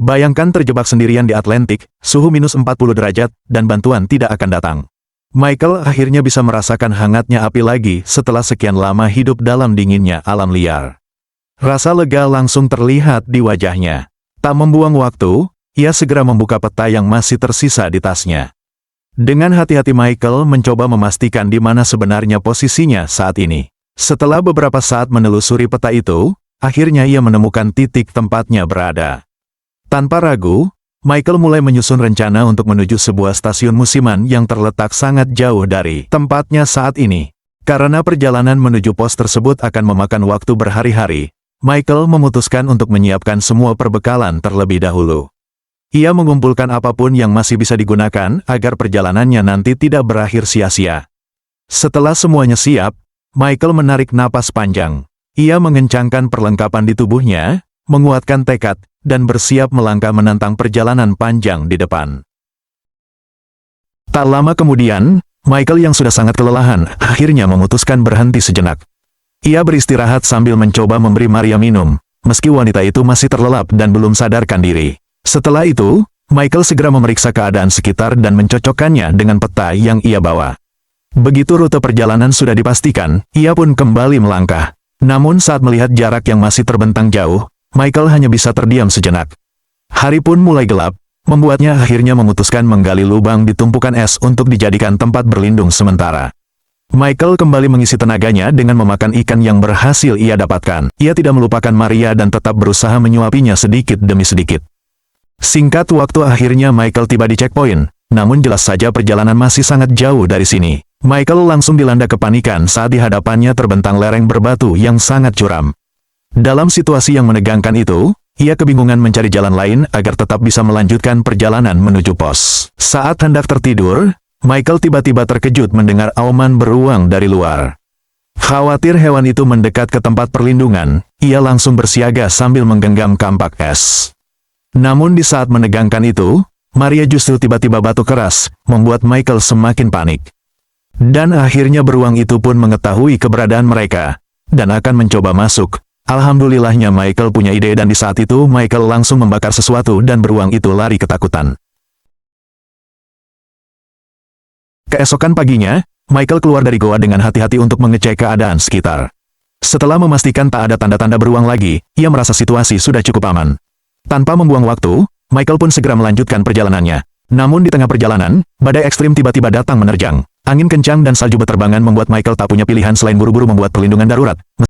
Bayangkan terjebak sendirian di Atlantik, suhu minus 40 derajat, dan bantuan tidak akan datang. Michael akhirnya bisa merasakan hangatnya api lagi setelah sekian lama hidup dalam dinginnya alam liar. Rasa lega langsung terlihat di wajahnya. Tak membuang waktu, ia segera membuka peta yang masih tersisa di tasnya. Dengan hati-hati Michael mencoba memastikan di mana sebenarnya posisinya saat ini. Setelah beberapa saat menelusuri peta itu, akhirnya ia menemukan titik tempatnya berada. Tanpa ragu, Michael mulai menyusun rencana untuk menuju sebuah stasiun musiman yang terletak sangat jauh dari tempatnya saat ini. Karena perjalanan menuju pos tersebut akan memakan waktu berhari-hari, Michael memutuskan untuk menyiapkan semua perbekalan terlebih dahulu. Ia mengumpulkan apapun yang masih bisa digunakan agar perjalanannya nanti tidak berakhir sia-sia. Setelah semuanya siap, Michael menarik napas panjang. Ia mengencangkan perlengkapan di tubuhnya, menguatkan tekad, dan bersiap melangkah menantang perjalanan panjang di depan. Tak lama kemudian, Michael yang sudah sangat kelelahan, akhirnya memutuskan berhenti sejenak. Ia beristirahat sambil mencoba memberi Maria minum, meski wanita itu masih terlelap dan belum sadarkan diri. Setelah itu, Michael segera memeriksa keadaan sekitar dan mencocokkannya dengan peta yang ia bawa. Begitu rute perjalanan sudah dipastikan, ia pun kembali melangkah. Namun saat melihat jarak yang masih terbentang jauh, Michael hanya bisa terdiam sejenak. Hari pun mulai gelap, membuatnya akhirnya memutuskan menggali lubang di tumpukan es untuk dijadikan tempat berlindung sementara. Michael kembali mengisi tenaganya dengan memakan ikan yang berhasil ia dapatkan. Ia tidak melupakan Maria dan tetap berusaha menyuapinya sedikit demi sedikit. Singkat waktu akhirnya Michael tiba di checkpoint, namun jelas saja perjalanan masih sangat jauh dari sini. Michael langsung dilanda kepanikan saat di hadapannya terbentang lereng berbatu yang sangat curam. Dalam situasi yang menegangkan itu, ia kebingungan mencari jalan lain agar tetap bisa melanjutkan perjalanan menuju pos. Saat hendak tertidur, Michael tiba-tiba terkejut mendengar auman beruang dari luar. Khawatir hewan itu mendekat ke tempat perlindungan, ia langsung bersiaga sambil menggenggam kampak es. Namun di saat menegangkan itu, Maria justru tiba-tiba batuk keras, membuat Michael semakin panik. Dan akhirnya beruang itu pun mengetahui keberadaan mereka, dan akan mencoba masuk. Alhamdulillahnya Michael punya ide dan di saat itu Michael langsung membakar sesuatu dan beruang itu lari ketakutan. Keesokan paginya, Michael keluar dari goa dengan hati-hati untuk mengecek keadaan sekitar. Setelah memastikan tak ada tanda-tanda beruang lagi, ia merasa situasi sudah cukup aman. Tanpa membuang waktu, Michael pun segera melanjutkan perjalanannya. Namun di tengah perjalanan, badai ekstrim tiba-tiba datang menerjang. Angin kencang dan salju berterbangan membuat Michael tak punya pilihan selain buru-buru membuat perlindungan darurat.